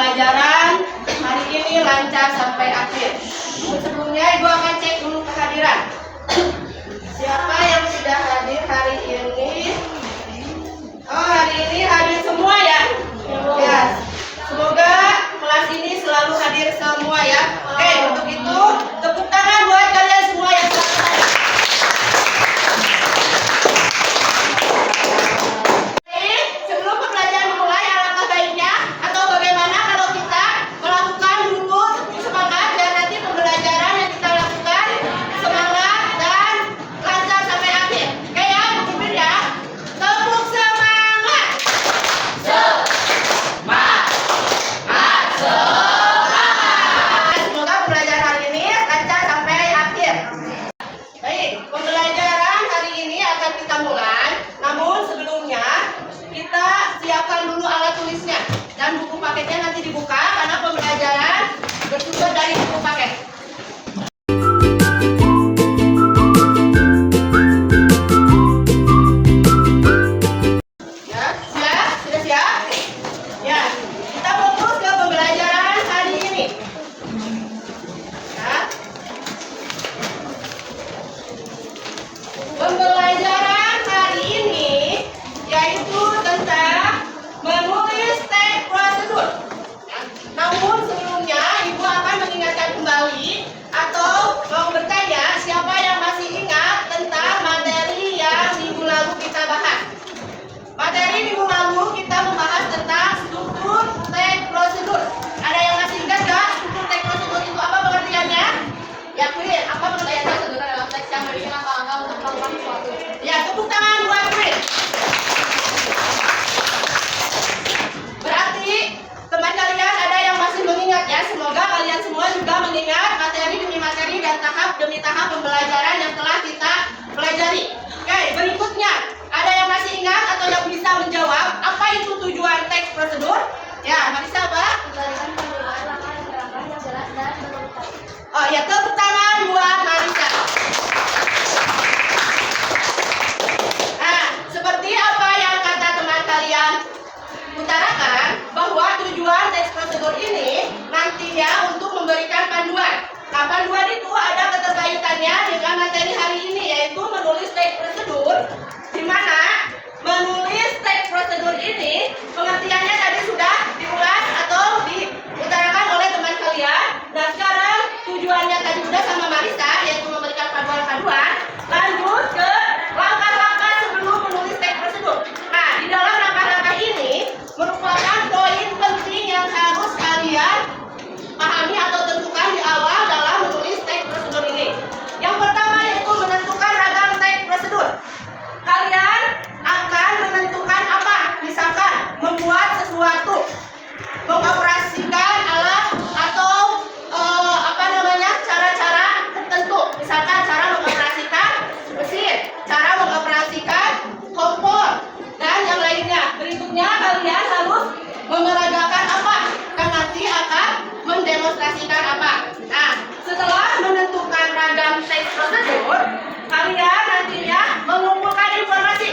pembelajaran hari ini lancar sampai akhir. Sebelumnya Ibu akan cek dulu kehadiran. Siapa yang sudah hadir hari ini? Oh, hari ini hadir semua ya? Ya. Semoga kelas ini selalu hadir semua ya. Oke, untuk itu tepuk tangan buat kalian semua yang selalu hadir. Sebelum pembelajaran dimulai, alangkah baiknya atau bagaimana kalau kita melakukan dulu semangat dan nanti pembelajaran yang kita lakukan semangat dan lancar sampai akhir. Oke ya, pimpin ya. Tepuk semangat. Semoga pembelajaran hari ini lancar sampai akhir. Baik, pembelajaran hari ini akan kita mulai. Namun sebelumnya kita siapkan dulu alat tulisnya dan buku paketnya nanti dibuka karena pembelajaran bersumber dari buku paket. Ya, sudah siap? Ya, kita fokus ke pembelajaran hari ini. Ya. Pembelajaran hari ini yaitu tentang menulis teks prosedur. Namun sebelumnya Ibu akan mengingatkan kembali atau mau bertanya siapa yang masih ingat tentang materi yang minggu lalu kita bahas. Materi minggu lalu kita membahas tentang struktur teks prosedur. Ada yang masih ingat nggak struktur teks prosedur itu apa pengertiannya? Ya, Queen, apa pengertiannya? Prosedur dalam teks yang berisi langkah-langkah untuk melakukan sesuatu. Ya, tepuk tangan buat Queen. Berarti teman kalian ada yang masih mengingat ya. Semoga kalian semua juga mengingat materi demi materi dan tahap demi tahap pembelajaran yang telah kita pelajari. Oke, berikutnya ada yang masih ingat atau yang bisa menjawab apa itu tujuan teks prosedur? Ya, Marisa apa? Memberikan penjelasan langkah-langkah yang jelas dan berkualitas. Oh ya, tepuk tangan buat Marisa. Nah, seperti apa yang kata teman kalian utarakan bahwa tujuan teks prosedur ini nantinya untuk memberikan panduan. Nah, panduan itu ada keterkaitannya dengan materi hari ini yaitu menulis teks prosedur, di mana menulis teks prosedur ini pengertiannya tadi sudah diulas atau diutarakan oleh teman kalian. Nah, sekarang tujuannya tadi sudah sama Marisa yaitu memberikan panduan-panduan. Lanjut ke langkah-langkah sebelum menulis teks prosedur. Nah, di dalam langkah-langkah ini merupakan poin penting yang harus kalian pahami atau tentukan di awal dalam menulis teks prosedur ini. Yang pertama yaitu menentukan ragam teks prosedur. Kalian akan menentukan apa? Misalkan membuat sesuatu, mengoperasikan alat atau cara-cara tertentu. Misalkan cara mengoperasikan mesin, cara mengoperasikan kompor dan yang lainnya. Berikutnya kalian harus memeragakan apa? Kan nanti akan mendemonstrasikan apa. Nah, setelah menentukan ragam teks prosedur, kalian nantinya mengumpulkan informasi.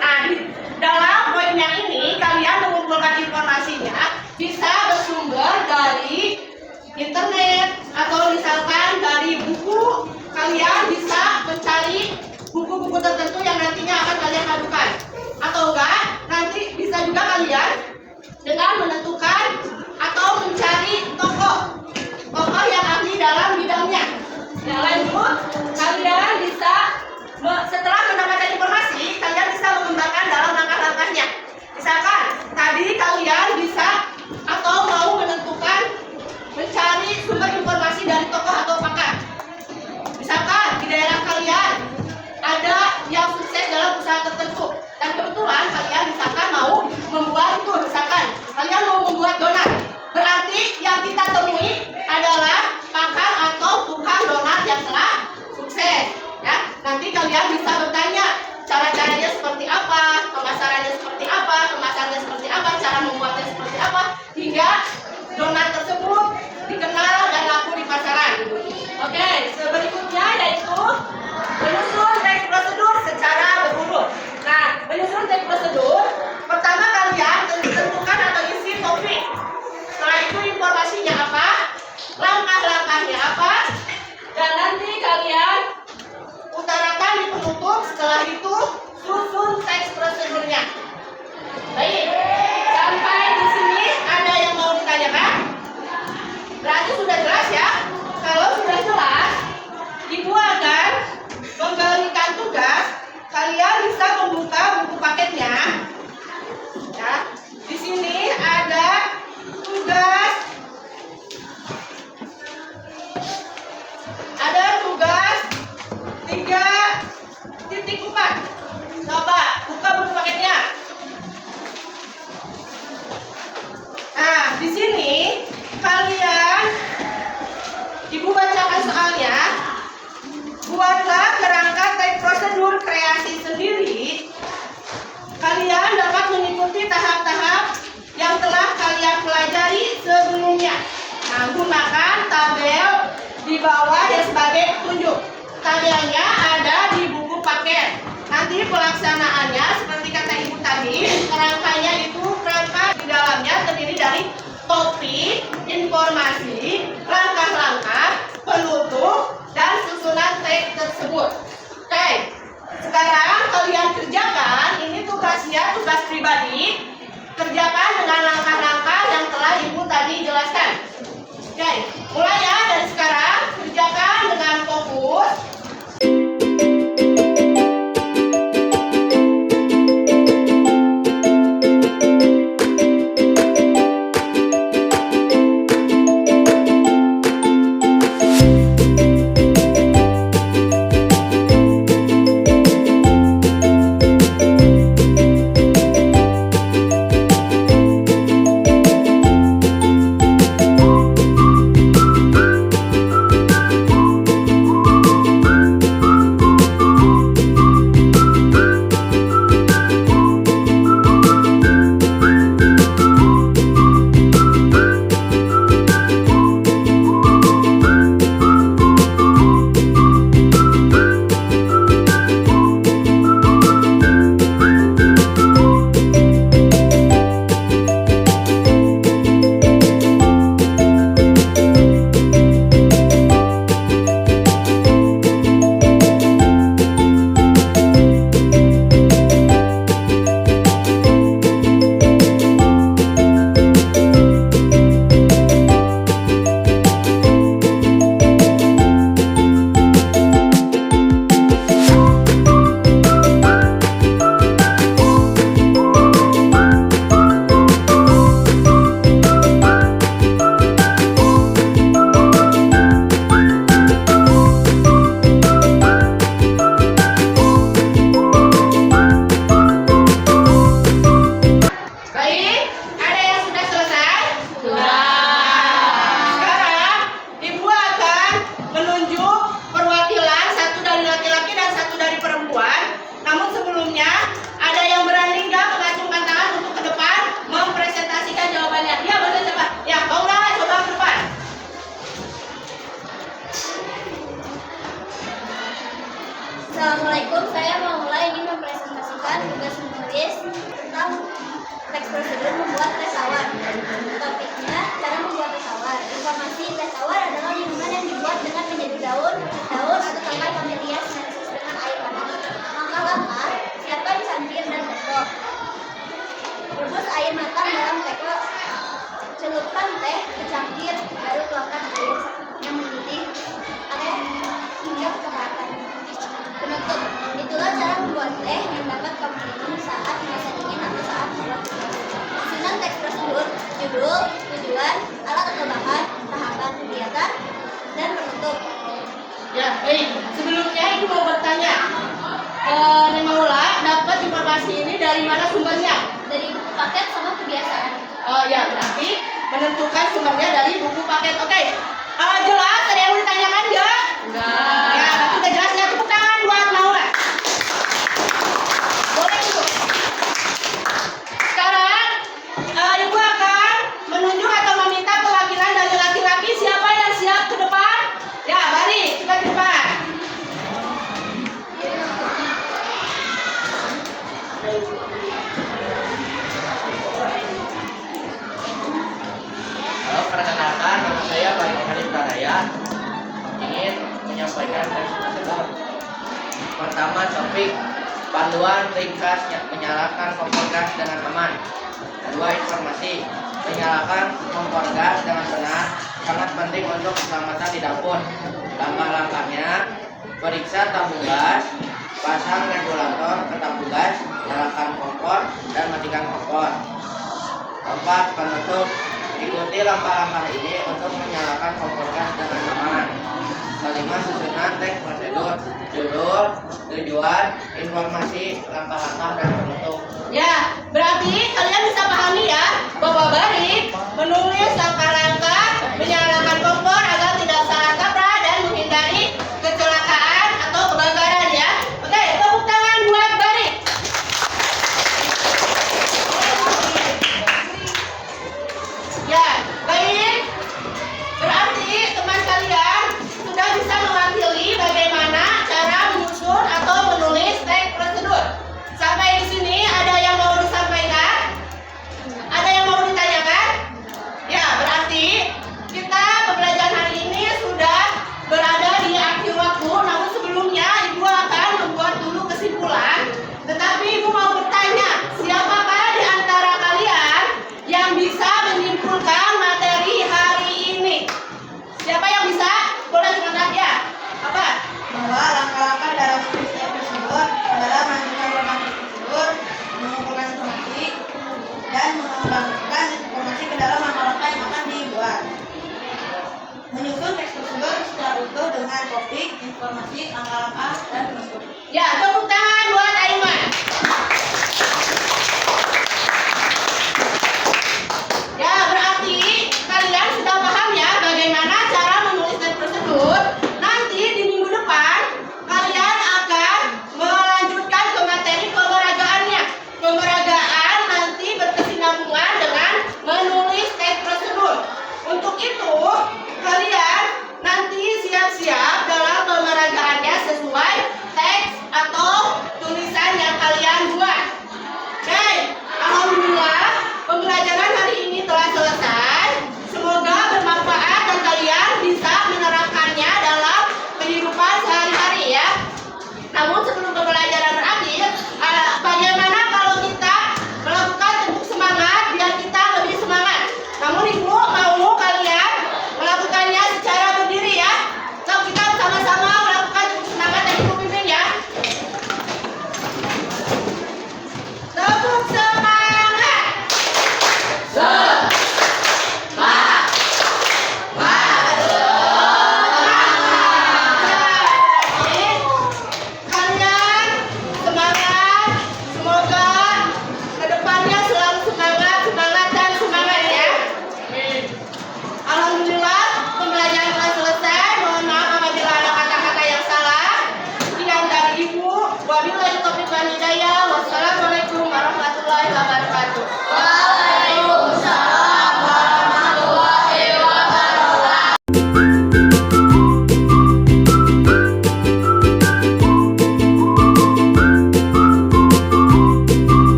Nah, di dalam poinnya ini kalian mengumpulkan informasinya bisa bersumber dari internet atau misalkan dari buku. Kalian bisa mencari buku-buku tertentu yang nantinya akan kalian adukan. Atau enggak, nanti bisa juga kalian dengan menentukan atau mencari tokoh yang ahli dalam bidangnya. Nah, lanjut, kalian bisa setelah mendapatkan informasi, kalian bisa mengembangkan dalam langkah-langkahnya. Misalkan tadi kalian bisa atau mau menentukan mencari sumber informasi dari tokoh atau pakar. Misalkan di daerah kalian ada yang sukses dalam usaha tertentu dan kebetulan kalian misalkan mau membuat itu, misalkan kalian mau membuat donat, berarti yang kita temui adalah pakar atau tukang donat yang telah sukses ya. Nanti kalian bisa bertanya cara-caranya seperti apa, pemasarannya seperti apa, kemasannya seperti apa, cara membuatnya seperti apa, hingga donat tersebut dikenal dan laku di pasaran. Oke, berikutnya yaitu menyusun teks prosedur secara berurut. Nah, menyusun teks prosedur, pertama kalian tentukan atau isi topik. Setelah itu paketnya. Ya, di sini ada tugas. Ada tugas 3.4. Coba buka buku paketnya. Nah, di sini kalian, Ibu bacakan soalnya. Buatlah kerangka teks prosedur kreasi sendiri. Kalian dapat mengikuti tahap-tahap yang telah kalian pelajari sebelumnya. Nah, gunakan tabel di bawah ya sebagai petunjuk. Tabelnya ada di buku paket. Nanti pelaksanaannya seperti kata Ibu tadi, kerangkanya itu kerangka di dalamnya terdiri dari topik, informasi, langkah-langkah, penutup, dan susunan teks tersebut. Oke, sekarang kalian kerjakan. Ini tugasnya tugas pribadi. Kerjakan dengan langkah-langkah yang telah Ibu tadi jelaskan. Oke, mulai ya dari sekarang. Kerjakan dengan fokus. Assalamualaikum, saya memulai ini mempresentasikan tugas menulis tentang teks prosedur membuat tes tawar. Topiknya, cara membuat tes tawar. Informasi tes tawar adalah minuman yang dibuat dengan menjadi daun atau tangkai kamelia sinensis dengan air panas. Langkah-langkah, siapkan cangkir dan teko. Rebus air matang dalam teko. Celupkan teh ke cangkir, baru tuangkan air yang mendidih atau hingga kecoklatan. Penutup, itulah cara membuat teh yang dapat kamu minum saat merasa dingin atau saat membuat teh. Susunan teks prosedur, judul, tujuan, alat atau bahan, tahapan kegiatan, dan penutup. Ya, baik. Sebelumnya Ibu mau bertanya, Neng Maula dapat informasi ini dari mana sumbernya? Dari buku paket sama kebiasaan. Oh ya, berarti menentukan sumbernya dari buku paket. Oke, jelas? Ada yang mau ditanyakan enggak? Enggak. Ya, berarti udah jelas ya. Tepuk tangan buat Maula. Boleh itu. Sekarang Ibu akan menunjuk atau meminta perwakilan dari laki-laki. Siapa yang siap ke depan? Ya, mari kita ke depan. Perkenalkan, nama saya Baik Hanif Taraya. Ingin menyampaikan teks prosedur. Pertama, topik panduan ringkas menyalakan kompor gas dengan aman. Kedua, informasi menyalakan kompor gas dengan benar sangat penting untuk keselamatan di dapur. Langkah-langkahnya: periksa tabung gas, pasang regulator ketap tugas, nyalakan kompor, dan matikan kompor. 4. Penutup. Ikuti langkah-langkah ini untuk menyalakan kompor gas dengan aman. 5. Susunan teks prosedur, judul, tujuan, informasi, langkah-langkah, dan penutup. Ya, berarti kalian bisa pahami ya bahwa Barik menulis langkah-langkah menyalakan kompor agar tidak salah kaprah dan menghindari kecelakaan atau kebakaran ya. Oke, tepuk tangan buat Barik. Ya, baik. Berarti teman kalian sudah bisa mewakili bagaimana cara menyusun atau menulis teks prosedur. Sampai di sini ada yang mau disampaikan? Ada yang mau ditanyakan? Ya, berarti kita pembelajaran hari ini sudah berada di akhir waktu. Namun sebelumnya Ibu akan membuat dulu kesimpulan. Tetapi Ibu mau bertanya, siapakah di antara kalian yang bisa menyimpulkan materi hari ini? Siapa yang bisa? Boleh sebentar ya. Apa? Bahwa langkah-langkah dalam menulis teks prosedur adalah menentukan format prosedur, mengumpulkan informasi, dan mengembangkan informasi ke dalam langkah-langkah yang akan dibuat. Menyusun teks prosedur secara utuh dengan topik, informasi, langkah-langkah, dan penutup. Ya, tepuk tangan.